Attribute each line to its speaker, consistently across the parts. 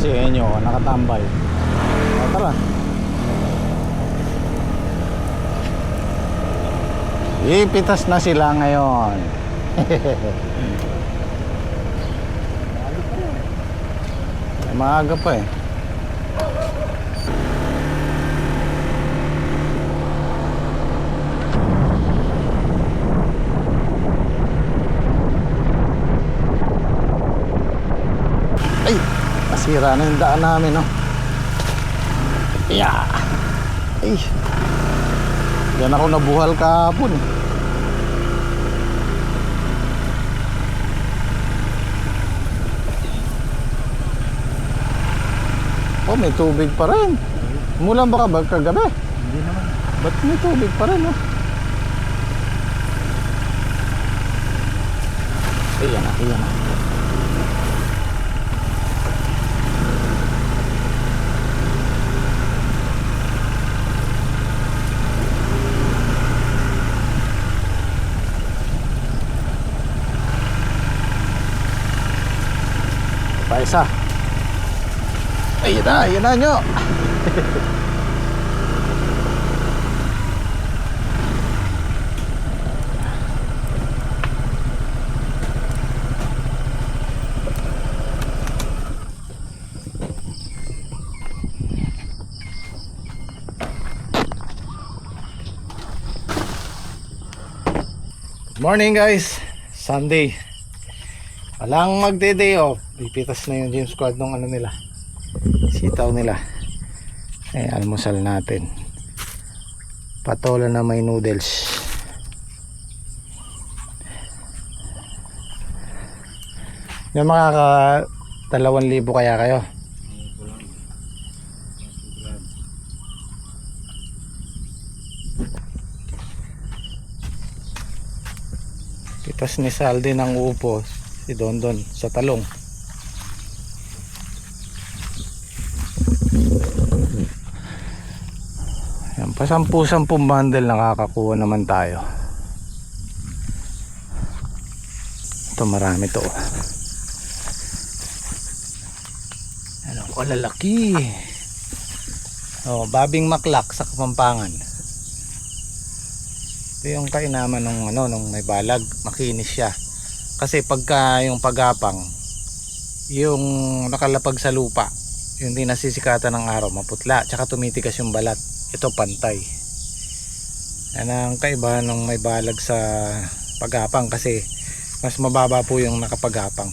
Speaker 1: si Enyo nakatambay. O, tara. Ipitas na sila ngayon. Maaga pa eh. Ay, nasira na yung daan namin, no? Yeah. Ay, yan ako nabuhal kahapon eh. Oh, may tubig pa rin. Umulan ba kagabi?
Speaker 2: Hindi naman.
Speaker 1: Ba't may tubig pa rin, no? Ayan na, ayan na. Pa isa. Ayun na nyo. Good morning guys, Sunday. Walang magde-day off. Pipitas na yung gym squad nung ano nila, sitaw nila. Eh, almusal natin. Patola na may noodles. Yung makaka 2,000 kaya kayo? Pitas ni Saldi ng upo si Dondon sa talong. Yan, pa 10 bundle nakakakuha naman tayo. Ito marami to. Ano, lalaki. Oh, babing maklak sa Kapampangan. Ito yung kainaman nung ano, nung may balag, makinis siya. Kasi pagka yung pagapang, yung nakalapag sa lupa, yung di nasisikatan ng araw, maputla, tsaka tumitigas yung balat. Ito pantay. Yan ang kaibahan ng may balag sa pagapang, kasi mas mababa po yung nakapagapang.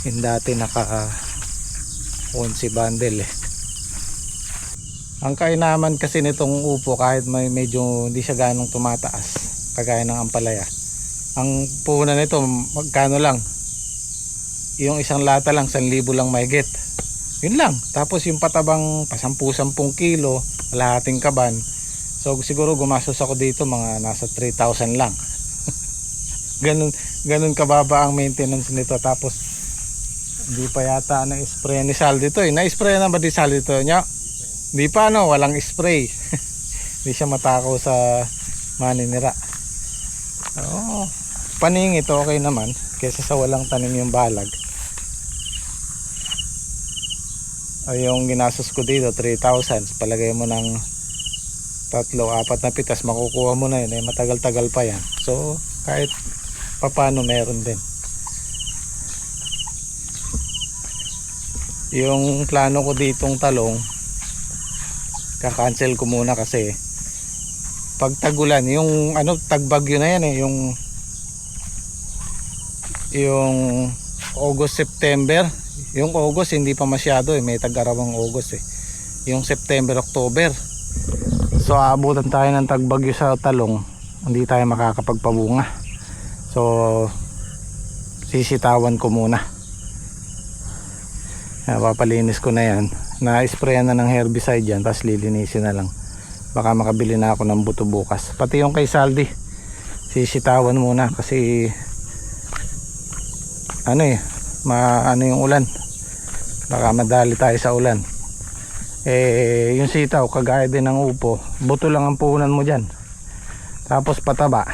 Speaker 1: Yung dati naka 11 bundle eh. Ang kainaman kasi nitong upo, kahit may medyo hindi siya ganong tumataas kagaya ng ampalaya, ang puhunan nito magkano lang, yung isang lata lang 1,000 lang mahigit, yun lang. Tapos yung patabang pa 10 kilo, kalahating kaban, so siguro gumastos ako dito mga nasa 3,000 lang. ganun kababa ang maintenance nito. Tapos hindi pa yata na-spray ni Sal dito eh. Na-spray na ba di Sal dito niya? Hindi pa, no, walang spray. Hindi siya matakaw sa maninira. Oo, paning ito okay naman kaysa sa walang tanim yung balag. Ay, yung ginastos ko dito 3,000, palagay mo ng 3-4 na pitas, makukuha mo na yun eh, matagal-tagal pa yan. So kahit papano meron din. Yung plano ko ditong talong, kakancel ko muna kasi pag tagulan, yung ano, tagbagyo na yan eh, yung August, September. Yung August hindi pa masyado eh, may tag-arawang August eh. Yung September, October, so aabutan tayo ng tagbagyo sa talong, hindi tayo makakapagpabunga. So sisitawan ko muna. Papalinis ko na yan, na-sprayan na ng herbicide yan, tapos lilinisin na lang. Baka makabili na ako ng buto bukas. Pati yung kay Saldi sisitawan muna kasi ano eh, ano yung ulan, baka madali tayo sa ulan. Eh yung sitaw kagaya din ng upo, buto lang ang puhunan mo dyan, tapos pataba,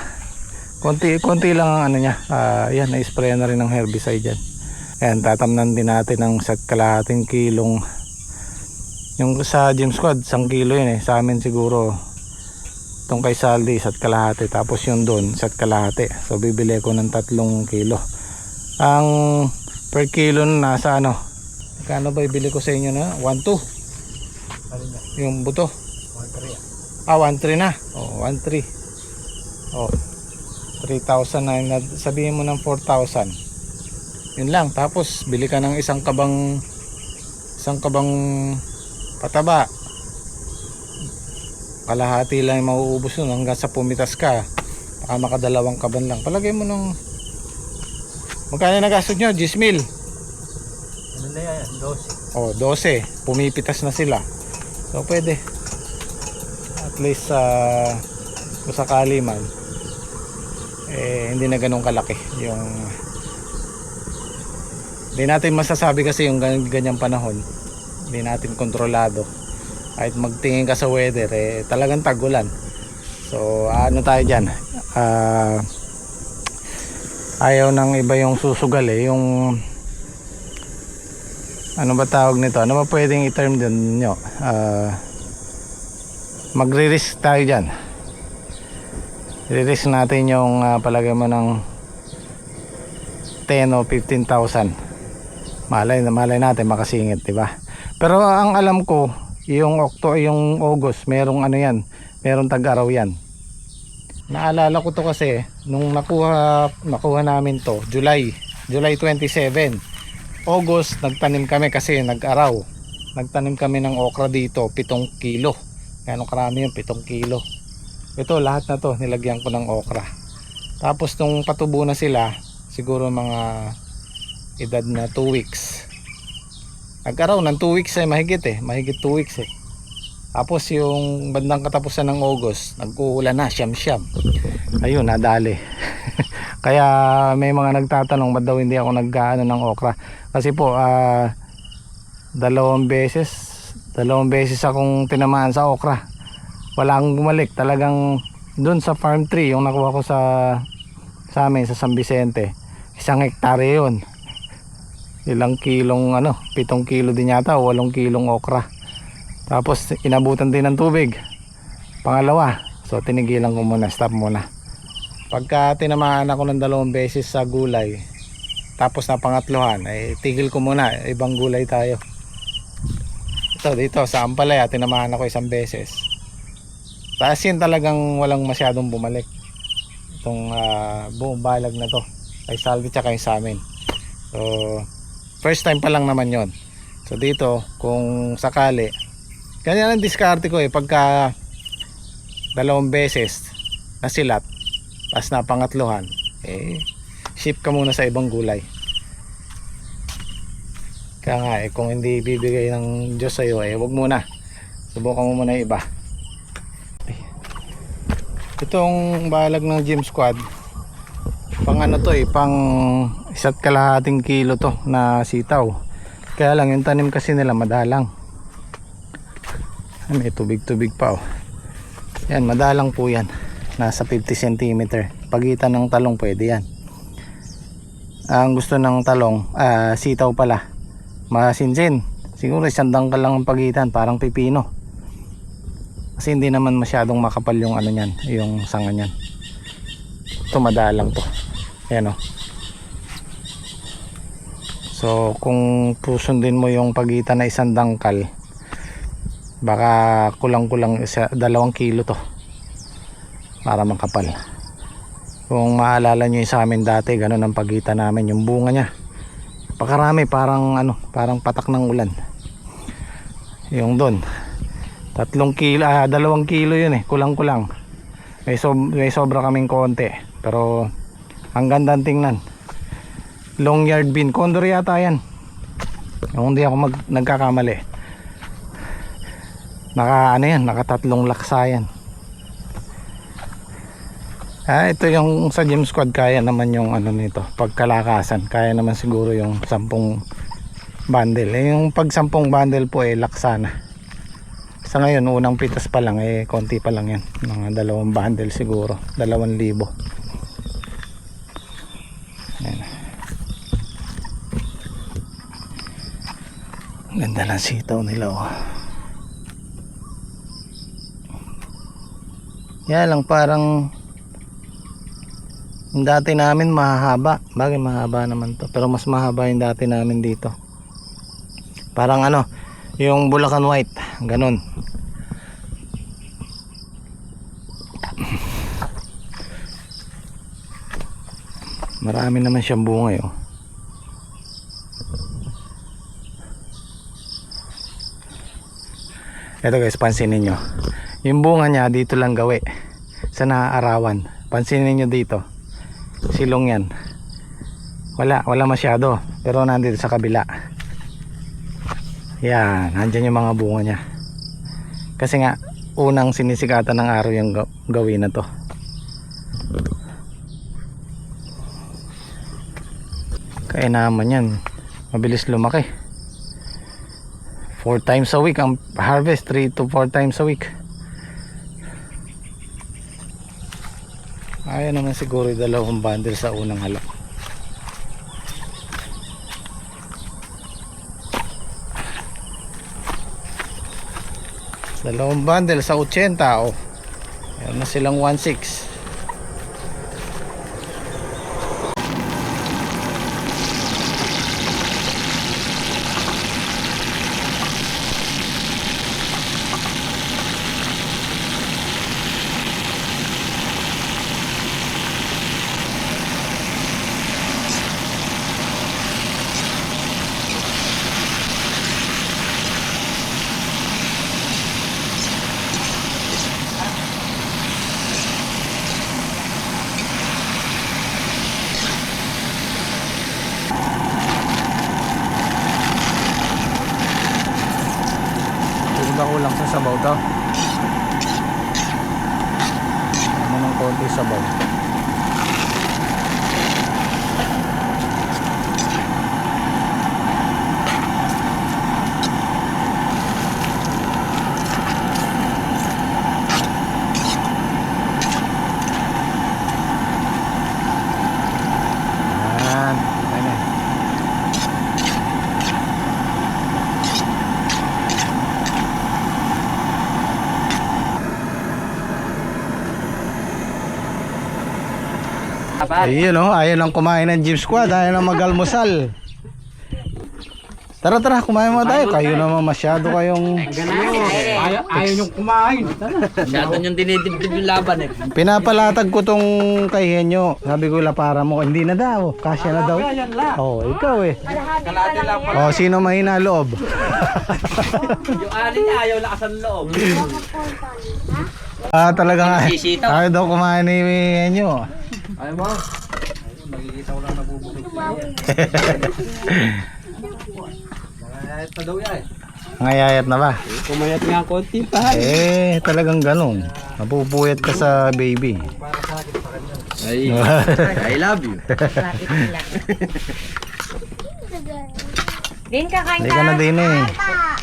Speaker 1: konti lang ang ano niya. Yan, na-spray na rin ng herbicide dyan. Ayan, tatamnan din natin ng isa't kalahating kilong. Yung sa Gym Squad 1 kilo yun eh. Sa amin siguro itong kay Saldi isa't kalahati, tapos yung doon isa't kalahati. So bibili ko ng 3 kilo. Ang per kilo nasa ano, kano ba ibili ko sa inyo na 1.2 yung buto. 1.3 na. 1.3. 3,000 na, sabihin mo ng 4,000. Yun lang. Tapos bili ka ng isang kabang pataba. Kalahati lang yung mauubos nun hanggang sa pumitas ka. Baka makadalawang kaban lang. Palagay mo ng magkano na gastos nyo? 10,000.
Speaker 2: Ano na yan? 12.
Speaker 1: 12. Pumipitas na sila. So pwede. At least kung sakali man hindi na ganun kalaki yung, hindi natin masasabi kasi yung ganyang panahon, hindi natin kontrolado. Kahit magtingin ka sa weather talagang tag-ulan. So ano tayo dyan, ayaw ng iba yung susugal yung ano ba tawag nito, ano ba pwedeng i-term din nyo, magre-risk tayo dyan. I-risk natin yung palagay mo ng 10 o 15,000. Malay natin makasingit, diba? Pero ang alam ko, yung August, merong ano yan, merong tag-araw yan. Naalala ko to kasi nung nakuha namin to July 27. August nagtanim kami kasi nag-araw. Nagtanim kami ng okra dito 7 kilo. Kano karami yung 7 kilo. Ito lahat na to nilagyan ko ng okra. Tapos nung patubo na sila, siguro mga edad na 2 weeks. Nag-araw ng 2 weeks mahigit 2 weeks Tapos yung bandang katapusan ng August, nag-uulan na, siyam-siyam. Ayun, nadali. Kaya may mga nagtatanong ba't daw hindi ako nag-ano ng okra. Kasi po, dalawang beses akong tinamaan sa okra. Walang bumalik. Talagang dun sa farm tree, yung nakuha ko sa amin, sa San Vicente. 1 hektare yun. Ilang kilong, 7 kilo din yata, o 8 kilong okra. Tapos inabutan din ng tubig. Pangalawa, so tinigilan ko muna, stop muna. Pagka tinamaan ako ng 2 beses sa gulay, tapos na pangatlohan, tigil ko muna, ibang gulay tayo. Ito dito sa Ampalaya, tinamaan ako 1 beses. Taas yun, talagang walang masyadong bumalik. Itong buong balag na to, ay Salvi tsaka yung sa amin. So first time pa lang naman yon. So dito, kung sakali, ganyan ang diskarte ko pagka 2 beses nasilat, tapos na pangatlohan, ship ka muna sa ibang gulay. Kaya nga kung hindi bibigay ng Diyos sa'yo, wag muna, subukan mo muna yung iba. Itong balag ng Gym Squad, pang pang 1.5 kilo to na sitaw. Kaya lang yung tanim kasi nila madalang. May tubig pa yan, madalang po yan. Nasa 50 cm pagitan ng talong, pwede yan. Ang gusto ng talong, sitaw pala, masinsin. Siguro 1 dangkal lang ang pagitan, parang pipino. Kasi hindi naman masyadong makapal yung niyan, yung sanga niyan. Ito madalang to. Ayan So kung susundin mo yung pagitan na 1 dangkal, baka kulang-kulang 2 kilo to para makapal. Kung maalala nyo yung sa amin dati, ganun ang pagitan namin, yung bunga nya pakarami, parang patak ng ulan. Yung doon 2 kilo yun kulang-kulang. May sobra kaming konti, pero ang gandang tingnan. Long yard bean, condor yata yan, kung hindi ako nagkakamali. Naka 3 laksa yan. Ito yung sa Gym Squad, kaya naman yung nito, pagkalakasan, kaya naman siguro yung 10 bundle. Yung pag 10 bundle po laksa na. Sa ngayon, unang pitas pa lang, konti pa lang yan. Mga 2 bundle siguro, 2,000. Ganda ng sitaw nila oh. Yan lang parang yung dati namin mahaba. Bagay mahaba naman to. Pero mas mahaba yung dati namin dito. Parang ano, yung Bulacan White. Ganon. Marami naman siyang bunga oh. Ito guys, pansinin nyo. Yung bunga niya dito lang gawi sa naaarawan. Pansinin nyo dito. Silong yan. Wala masyado. Pero nandito sa kabila. Yan, nandyan yung mga bunga niya. Kasi nga, unang sinisikatan ng araw yung gawin na to. Kaya naman yan, mabilis lumaki. 4 times a week ang harvest, 3 to 4 times a week. Ayaw naman siguro 2 bundle sa unang hala. Dalawang bundle sa 80 oh. Ayan na silang 1.6. Kulang sa sabaw daw. Ano ng konti sabaw. Ayun oh, ayaw lang kumain ng gym squad, ayaw lang mag-almusal. Tara, kumain mo tayo. Kayo naman masyado kayong...
Speaker 2: Ayaw niyong kumain.
Speaker 3: Masyado niyong dinidibdib yung laban eh.
Speaker 1: Pinapalatag ko tong kay Henyo. Sabi ko, para mo. Hindi na daw. Kasya na daw. Oh, ikaw eh. Oh, sino mahina loob?
Speaker 3: Yung ani niya ayaw lakasan loob.
Speaker 1: Talaga nga. Ayaw daw kumain ni Henyo.
Speaker 3: Ayaw mo?
Speaker 2: Nakikita ko lang nabubukit. Nangayayat na daw yan.
Speaker 1: Ngayayat na ba?
Speaker 3: Kumayat nga konti pa.
Speaker 1: Talagang ganun. Mapupuyat ka sa baby.
Speaker 3: Ay, I love you.
Speaker 4: Din kakain
Speaker 1: Hindi ka na din eh.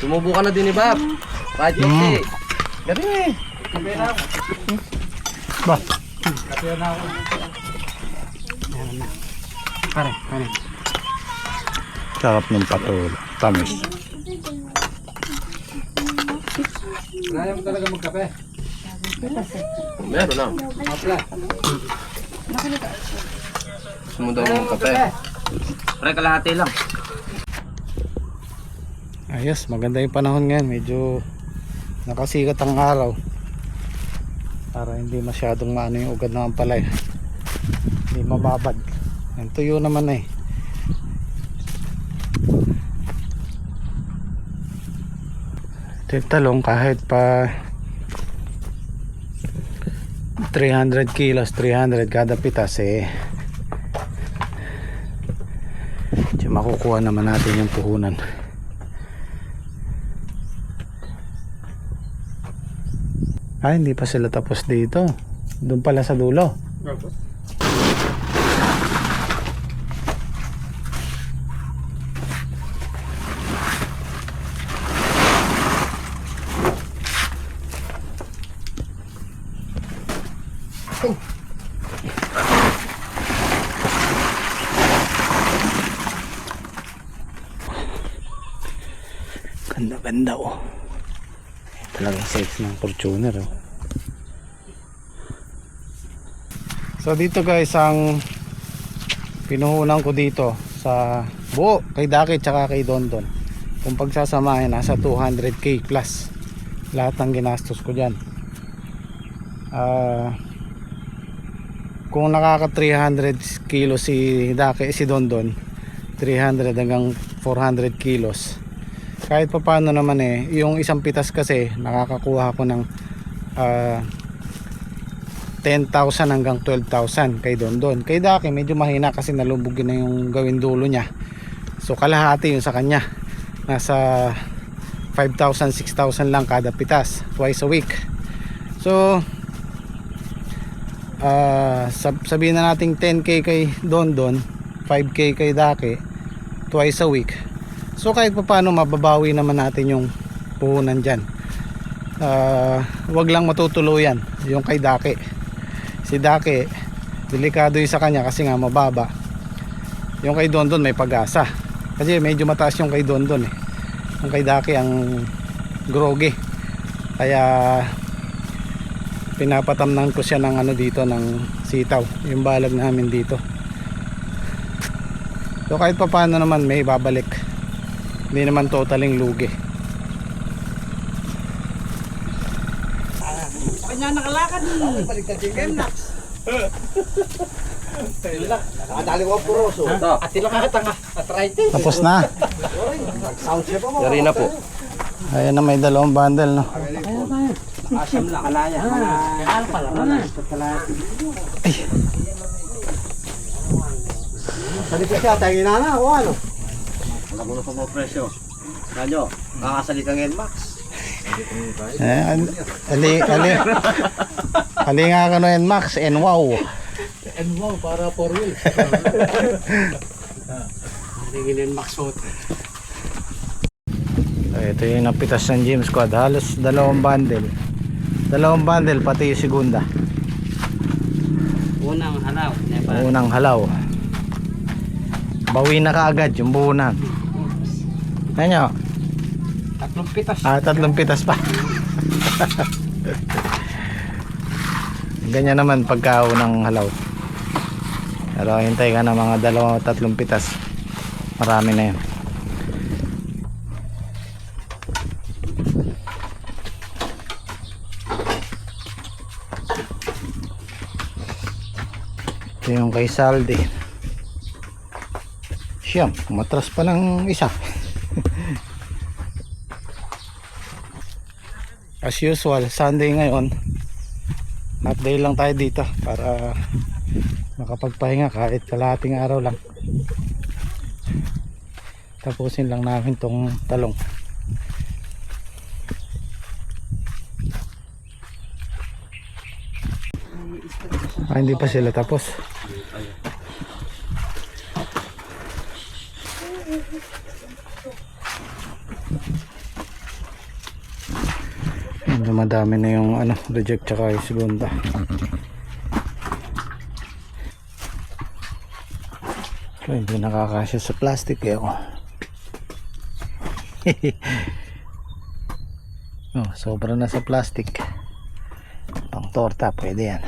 Speaker 3: Sumubo ka na din ni Bab. Kahit konti.
Speaker 1: Gabi eh. Ba?
Speaker 2: Pare.
Speaker 1: Sarap ng patol. Tamis.
Speaker 2: Kaya mo talaga magkape.
Speaker 3: Meron na. Gusto mo daw ng kape. Pre, kalahati lang.
Speaker 1: Ayos, maganda yung panahon ngayon. Medyo nakasikat ang araw. Para hindi masyadong maano yung ugad ng palay. Hindi mababad. Ang tuyo naman eh. Talong kahit pa 300 kilos, 300 kada pitas eh. Makukuha naman natin yung puhunan. Hindi pa sila tapos dito. Doon pala sa dulo. Ganda oh. Talagang size ng Fortuner oh. So dito guys, ang pinuhunan ko dito sa buo kay Daki tsaka kay Dondon, kung pagsasamahin nasa 200k plus lahat ng ginastos ko dyan. Kung nakaka 300 kilos si Daki, si Dondon 300 hanggang 400 kilos, kahit pa paano naman yung isang pitas kasi nakakakuha ko ng 10,000 hanggang 12,000 kay Dondon. Kay Daki medyo mahina kasi nalubugin na yung gawin dulo niya, so kalahati yun sa kanya, nasa 5,000 6,000 lang kada pitas twice a week. So sabihin na nating 10k kay Dondon, 5k kay Daki twice a week. So kahit pa paano mababawi naman natin yung puhunan dyan. Wag lang matutuluyan yung kay Daki. Si Daki delikado yung sa kanya kasi nga mababa. Yung kay Dondon may pag-asa kasi medyo mataas yung kay Dondon Yung kay Daki ang groggy, kaya pinapatamnan ko siya ng ano dito, ng sitaw, yung balag namin dito. So kahit pa paano naman may babalik, hindi naman totaling lugi.
Speaker 2: Kanya nakalakad. Baliktad yung game na. Nakadali ko puroso. At tila ka tanga. Arthritis.
Speaker 1: Tapos na.
Speaker 2: Sound check mo.
Speaker 3: Yari na po.
Speaker 1: Ayan na, may dalawang bundle no.
Speaker 2: Asam lang. Kalaya. Ano pala? Ay. Salik ka siya. Tayo na o ano? Wala mo na pa mga presyo. Kanyo, kakasali kang NMAX.
Speaker 1: Ali nga ka no yan Max, and wow.
Speaker 2: And wow, para 4 wheels. Nagiging NMAX hotel.
Speaker 1: Ito yung napitas ng Gym Squad, halos dalawang bundle pati yung segunda. Unang halaw bawi na kaagad yung buhunan. Ano?
Speaker 2: 3 pitas.
Speaker 1: 3 pitas pa. Ganyan naman pagka unang halaw. Pero hintay ka na mga 2-3 pitas, marami na yun. Ito yung kay Saldi. Siyam, matras pa ng isa. As usual, Sunday ngayon, half day lang tayo dito para makapagpahinga kahit kalahating araw lang. Tapusin lang namin tong talong. Hindi pa sila tapos. Madami na yung reject tsaka yung segunda. So, hindi nakakasya sa plastic oh. Oh, sobra na sa plastic. Pang torta pwede yan.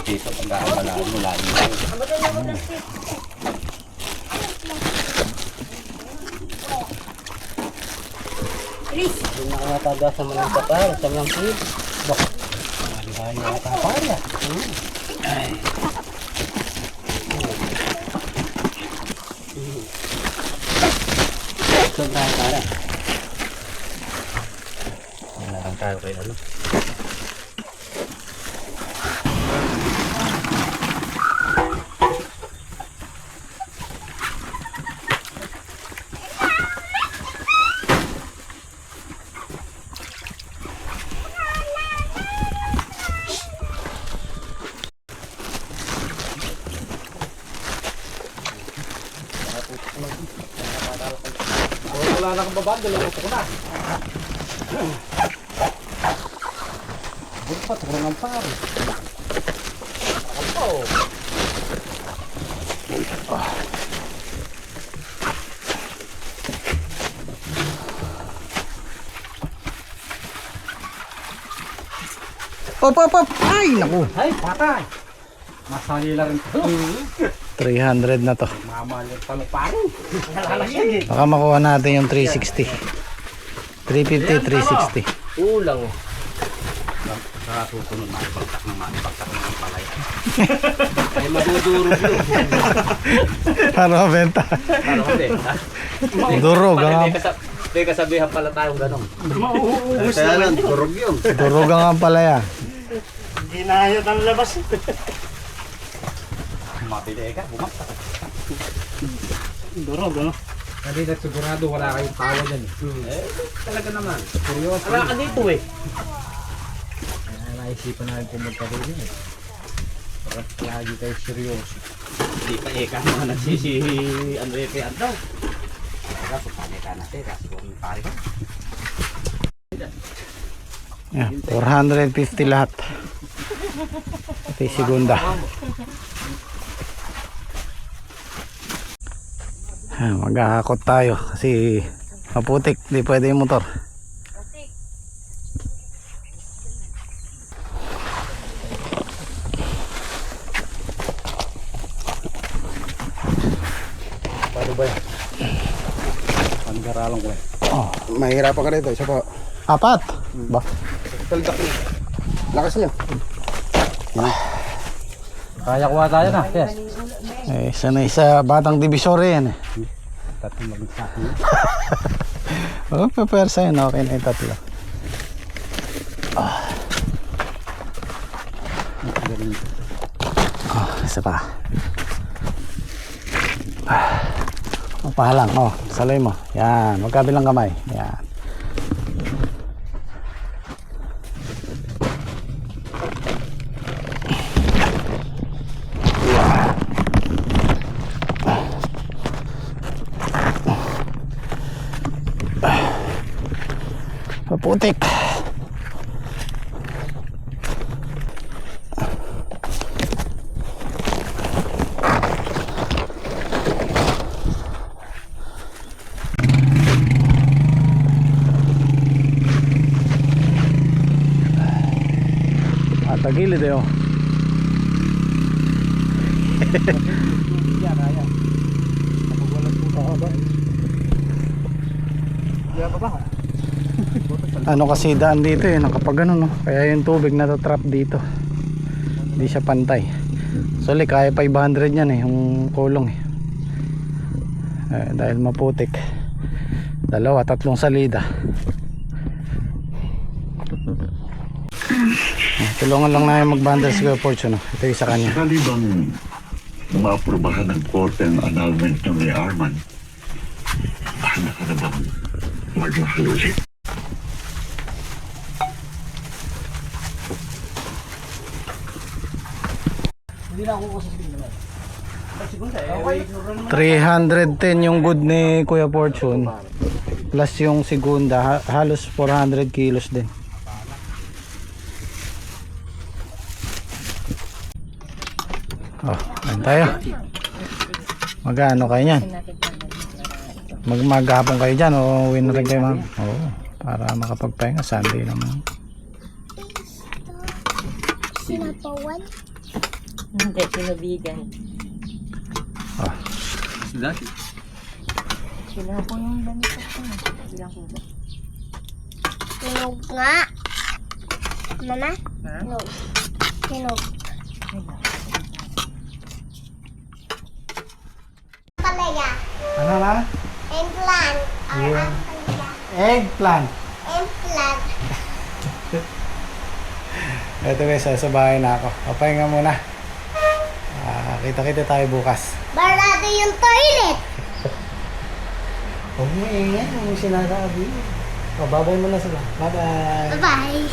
Speaker 3: Dito pag-aawala mo lagi.
Speaker 2: Nakakataga sa mga kapal, sa mga pit. Bakit? Malihaya na kapal ya. Sobrang para.
Speaker 3: Wala kang tayo kay ano.
Speaker 2: Wala na kang babaan, dalawa ko na. Huwag pa, tulong ng pare. Ako.
Speaker 1: Op, op, op! Ay, naku!
Speaker 2: Ay, patay. Masali lang rin ito.
Speaker 1: 300 na to.
Speaker 2: Mamahal yung talong pare. Nakalas yan eh.
Speaker 1: Baka makuha natin yung 360. 350, 360.
Speaker 3: Ulang.
Speaker 2: Susunod, makipagtak ng palay.
Speaker 3: Ay madudurog yun.
Speaker 1: Paano mabenta?
Speaker 3: Ano kasi?
Speaker 1: Durog, ha?
Speaker 3: May kasabihan pala tayong gano'n.
Speaker 2: Mauubos naman. Durog yun.
Speaker 1: Durog ang palaya.
Speaker 2: Hindi na ayot ang labas. Mapili ka, bumakta. Durog, ano? Hindi na sigurado wala kayong tawa dyan eh.
Speaker 3: Talaga naman.
Speaker 2: Seryoso.
Speaker 3: Wala ka dito eh.
Speaker 2: Naisipan namin pumunta rin eh. Lagi kayo seryoso.
Speaker 3: Hindi pa eka naman nagsisi ano eka daw. Kaya pagkali ka natin, kasi kung pare ka.
Speaker 1: Yeah, 450 lahat. Ito yung segunda. Maghahakot tayo kasi maputik, di pwede yung motor.
Speaker 2: Paano ba yan? Panggaralong ko eh.
Speaker 1: Oh,
Speaker 2: Mahirapan ka rito, isa pa.
Speaker 1: 4. Ba?
Speaker 2: Taldak niya. Lakas niya. Kaya kuha tayo na, yes.
Speaker 1: Eh, sanay sa batang divisory yan eh.
Speaker 2: Tatlong mag-isaki.
Speaker 1: Oh, papersa yun, okay na yung tatlo. Oh, isa pa. Oh, pahalang, oh, salay mo. Yan, magkabilang kamay. Yan. Paputik. Tagilid eh oh. Ano kasi daan dito eh, nakapag ano no, kaya yung tubig natatrap dito, hindi siya pantay. So kaya 500 yan eh, yung kulong eh. Dahil maputik, 2, 3 salida. Tulungan lang namin mag-bundle si Kuya Fortune, no? Ito yung sa kanya.
Speaker 4: Sakali bang maaprubahan ng korte ang annulment ng ni Arman, bahala ka na bang magmahal ulit?
Speaker 2: Hindi na ako kasasabihin naman.
Speaker 1: 310 yung good ni Kuya Fortune, plus yung segunda, halos 400 kilos din. Oh, ayun tayo. Magano kayo niyan? Maghapon kayo dyan o uwi na rin kayo ma'am? Oo, para makapagpahinga. Sunday naman.
Speaker 5: Sinapawan? Hindi, sinubigan.
Speaker 1: Oh,
Speaker 5: Sinapo yung ganito ko. Bilang ko ba? Sinog nga. Mama? Sinog. Sinog. Palaya.
Speaker 1: ano na?
Speaker 5: Eggplant.
Speaker 1: Yeah. Eggplant.
Speaker 5: Eggplant.
Speaker 1: Ito guys, sa bahay na ako. Papahinga muna. Kita-kita tayo bukas.
Speaker 5: Barado yung toilet.
Speaker 1: Huwag mo ingay, huwag mo sinasabi. Babay mo na sila. Bye-bye.
Speaker 5: Bye-bye.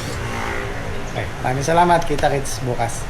Speaker 1: Okay, maraming salamat. Kita-kits bukas.